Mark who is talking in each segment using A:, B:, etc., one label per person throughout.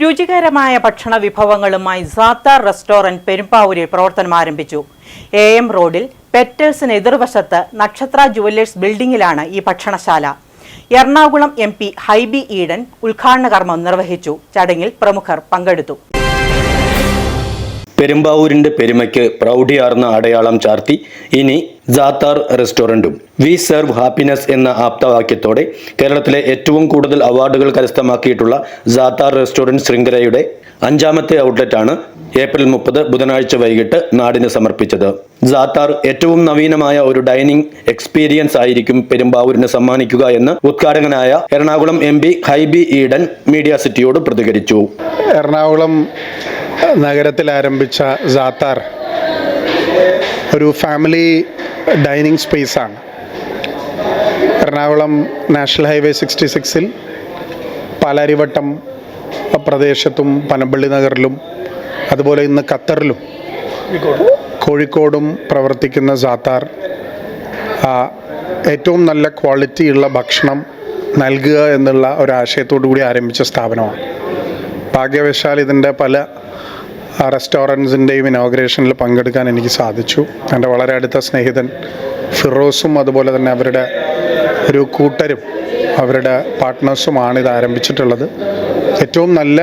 A: രുചികരമായ ഭക്ഷണ വിഭവങ്ങളുമായി സാത്താർ റെസ്റ്റോറന്റ് പെരുമ്പാവൂരിൽ പ്രവർത്തനം ആരംഭിച്ചു. AM റോഡിൽ പെറ്റേഴ്സിന് എതിർവശത്ത് നക്ഷത്ര ജുവല്ലേഴ്സ് ബിൽഡിംഗിലാണ് ഈ ഭക്ഷണശാല. എറണാകുളം MP ഹൈബി ഈഡൻ ഉദ്ഘാടന കർമ്മം നിർവഹിച്ചു. ചടങ്ങിൽ പ്രമുഖർ പങ്കെടുത്തു.
B: പെരുമ്പാവൂരിന്റെ പെരുമയ്ക്ക് പ്രൗഢിയാർന്ന അടയാളം ചാർത്തി ഇനി സാത്താർ റെസ്റ്റോറന്റും വി സെർവ് ഹാപ്പിനെസ് എന്ന ആപ്തവാക്യത്തോടെ കേരളത്തിലെ ഏറ്റവും കൂടുതൽ അവാർഡുകൾ കരസ്ഥമാക്കിയിട്ടുള്ള സാത്താർ റെസ്റ്റോറന്റ് ശൃംഖലയുടെ 5ാമത്തെ ഔട്ട്ലെറ്റാണ് ഏപ്രിൽ 30 ബുധനാഴ്ച വൈകിട്ട് നാടിന് സമർപ്പിച്ചത്. സാത്താർ ഏറ്റവും നവീനമായ ഒരു ഡൈനിങ് എക്സ്പീരിയൻസ് ആയിരിക്കും പെരുമ്പാവൂരിന് സമ്മാനിക്കുക എന്ന് ഉദ്ഘാടകനായ എറണാകുളം MP ഹൈബി ഈഡൻ മീഡിയ സിറ്റിയോട് പ്രതികരിച്ചു.
C: എറണാകുളം നഗരത്തിൽ ആരംഭിച്ച സാത്താർ ഒരു ഫാമിലി ഡൈനിങ് സ്പേസാണ്. എറണാകുളം നാഷണൽ ഹൈവേ 66-ൽ പാലാരിവട്ടം പ്രദേശത്തും പനമ്പള്ളി നഗറിലും അതുപോലെ ഇന്ന് ഖത്തറിലും കോഴിക്കോടും പ്രവർത്തിക്കുന്ന സാത്താർ ഏറ്റവും നല്ല ക്വാളിറ്റിയുള്ള ഭക്ഷണം നൽകുക എന്നുള്ള ഒരാശയത്തോടു കൂടി ആരംഭിച്ച സ്ഥാപനമാണ്. ഭാഗ്യവശാൽ ഇതിൻ്റെ പല റെസ്റ്റോറൻറ്റ്സിൻ്റെയും ഇനോഗ്രേഷനിൽ പങ്കെടുക്കാൻ എനിക്ക് സാധിച്ചു. എൻ്റെ വളരെ അടുത്ത സ്നേഹിതൻ ഫിറോസും അതുപോലെ തന്നെ അവരുടെ ഒരു കൂട്ടരും അവരുടെ പാർട്ട്നേഴ്സുമാണ് ഇത് ആരംഭിച്ചിട്ടുള്ളത്. ഏറ്റവും നല്ല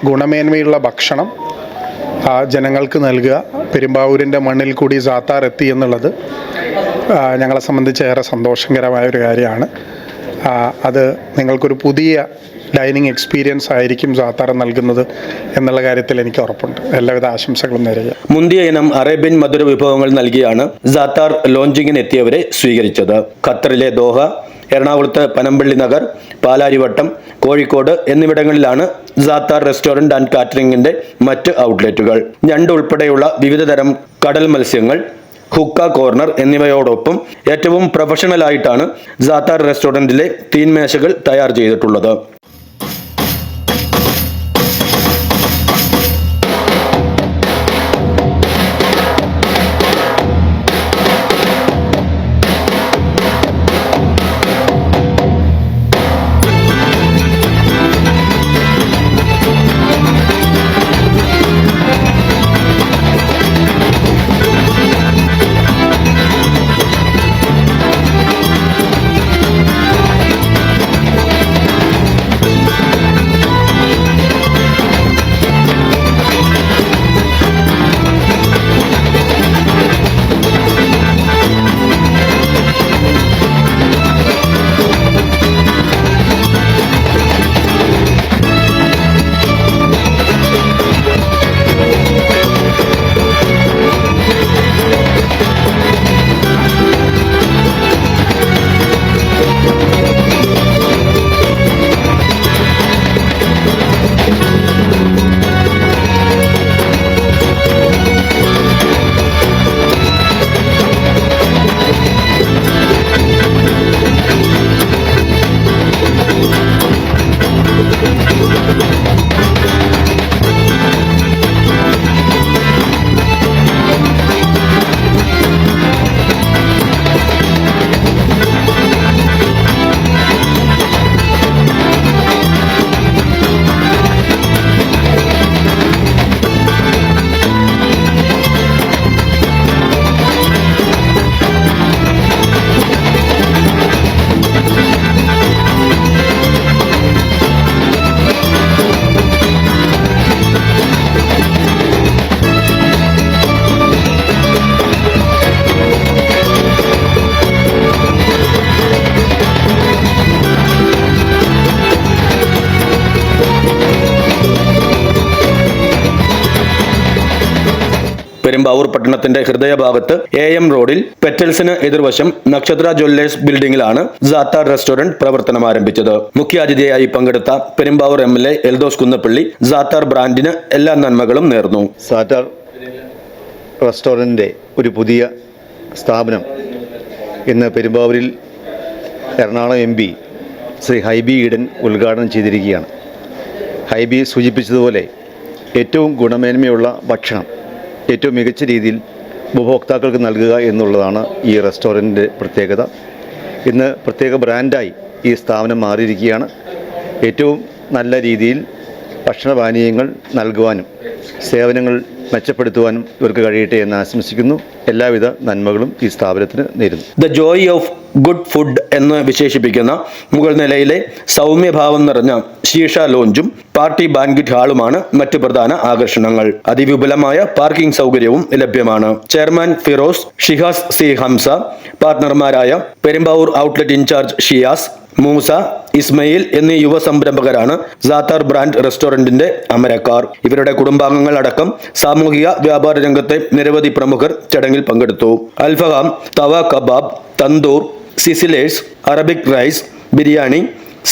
C: ഗുണമേന്മയുള്ള ഭക്ഷണം ജനങ്ങൾക്ക് നൽകുക, പെരുമ്പാവൂരിൻ്റെ മണ്ണിൽ കൂടി സാത്താർ എത്തി എന്നുള്ളത് ഞങ്ങളെ സംബന്ധിച്ച് ഏറെ സന്തോഷകരമായ ഒരു കാര്യമാണ്. അത് നിങ്ങൾക്കൊരു പുതിയ ഡൈനിങ് എക്സ്പീരിയൻസ് ആയിരിക്കും സാത്താർ നൽകുന്നത് എന്നുള്ള കാര്യത്തിൽ എനിക്ക് ഉറപ്പുണ്ട്. എല്ലാവിധ ആശംസകളും നേരുക.
B: മുന്തിയ ഇനം അറേബ്യൻ മധുര വിഭവങ്ങൾ നൽകിയാണ് സാത്താർ ലോഞ്ചിങ്ങിന് എത്തിയവരെ സ്വീകരിച്ചത്. ഖത്തറിലെ ദോഹ, എറണാകുളത്ത് പനമ്പള്ളി നഗർ, പാലാരിവട്ടം, കോഴിക്കോട് എന്നിവിടങ്ങളിലാണ് സാത്താർ റെസ്റ്റോറന്റ് ആൻഡ് കാറ്ററിംഗിന്റെ മറ്റ് ഔട്ട്ലെറ്റുകൾ. ഞണ്ട് ഉൾപ്പെടെയുള്ള വിവിധ തരം കടൽ മത്സ്യങ്ങൾ, ഹുക്ക കോർണർ എന്നിവയോടൊപ്പം ഏറ്റവും പ്രൊഫഷണലായിട്ടാണ് സാത്താർ റെസ്റ്റോറന്റിലെ തീൻമേശകൾ തയ്യാർ ചെയ്തിട്ടുള്ളത്. പെരുമ്പാവൂർ പട്ടണത്തിന്റെ ഹൃദയഭാഗത്ത് AM റോഡിൽ പെറ്റൽസിന് എതിർവശം നക്ഷത്ര ജ്വല്ലേഴ്സ് ബിൽഡിംഗിലാണ് സാത്താർ റെസ്റ്റോറന്റ് പ്രവർത്തനം ആരംഭിച്ചത്. മുഖ്യാതിഥിയായി പങ്കെടുത്ത പെരുമ്പാവൂർ MLA എൽദോസ് കുന്നപ്പള്ളി സാത്താർ ബ്രാൻഡിന് എല്ലാ നന്മകളും നേർന്നു.
D: സാത്താർ റെസ്റ്റോറന്റിന്റെ ഒരു പുതിയ സ്ഥാപനം ഇന്ന് പെരുമ്പാവൂരിൽ എറണാകുളം MP ശ്രീ ഹൈബി ഈഡൻ ഉദ്ഘാടനം ചെയ്തിരിക്കുകയാണ്. ഹൈബി സൂചിപ്പിച്ചതുപോലെ ഏറ്റവും ഗുണമേന്മയുള്ള ഭക്ഷണം ഏറ്റവും മികച്ച രീതിയിൽ ഉപഭോക്താക്കൾക്ക് നൽകുക എന്നുള്ളതാണ് ഈ റെസ്റ്റോറൻറ്റിൻ്റെ പ്രത്യേകത. ഇന്ന് പ്രത്യേക ബ്രാൻഡായി ഈ സ്ഥാപനം മാറിയിരിക്കുകയാണ്. ഏറ്റവും നല്ല രീതിയിൽ ഭക്ഷണപാനീയങ്ങൾ നൽകുവാനും സേവനങ്ങൾ മെച്ചപ്പെടുത്തുവാനും ഇവർക്ക് കഴിയട്ടെ എന്ന് ആശംസിക്കുന്നു. എല്ലാവിധ നന്മകളും ഈ സ്ഥാപനത്തിന് നേരുന്നു.
B: The joy of good food എന്ന് വിശേഷിപ്പിക്കുന്ന മുകൾ നിലയിലെ സൗമ്യഭാവം നിറഞ്ഞ ശീഷ ലോഞ്ചും പാർട്ടി ബാൻക്വറ്റ് ഹാളുമാണ് മറ്റു പ്രധാന ആകർഷണങ്ങൾ. അതിവിപുലമായ പാർക്കിംഗ് സൗകര്യവും ലഭ്യമാണ്. ചെയർമാൻ ഫിറോസ്, ഷിഹാസ് സി ഹംസ, പാർട്ണർമാരായ പെരുമ്പാവൂർ ഔട്ട്ലെറ്റ് ഇൻചാർജ് ഷിയാസ്, മൂസ, ഇസ്മയിൽ എന്നീ യുവ സംരംഭകരാണ് സാത്താർ ബ്രാൻഡ് റെസ്റ്റോറന്റിന്റെ അമരക്കാർ. ഇവരുടെ കുടുംബാംഗങ്ങൾ അടക്കം സാമൂഹിക വ്യാപാര രംഗത്തെ നിരവധി പ്രമുഖർ ചടങ്ങിൽ പങ്കെടുത്തു. Alfaham, tawa kebab, tandoor, sizzlers, Arabic rice, biryani,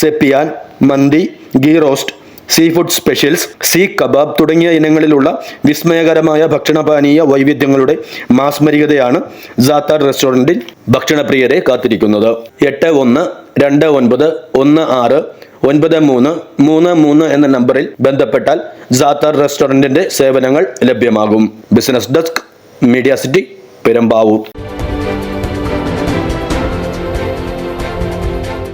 B: സെപ്പിയാൻ, മന്തി, ghee roast, sea food specials, seekh kebab തുടങ്ങിയ ഇനങ്ങളിലുള്ള വിസ്മയകരമായ ഭക്ഷണപാനീയ വൈവിധ്യങ്ങളുടെ മാസ്മരികതയാണ് സാത്താർ റെസ്റ്റോറന്റിൽ ഭക്ഷണപ്രിയരെ കാത്തിരിക്കുന്നത്. 8129169333 എന്ന നമ്പറിൽ ബന്ധപ്പെട്ടാൽ സാത്താർ റെസ്റ്റോറന്റിന്റെ സേവനങ്ങൾ ലഭ്യമാകും. Business desk, media city, Perumbavoor.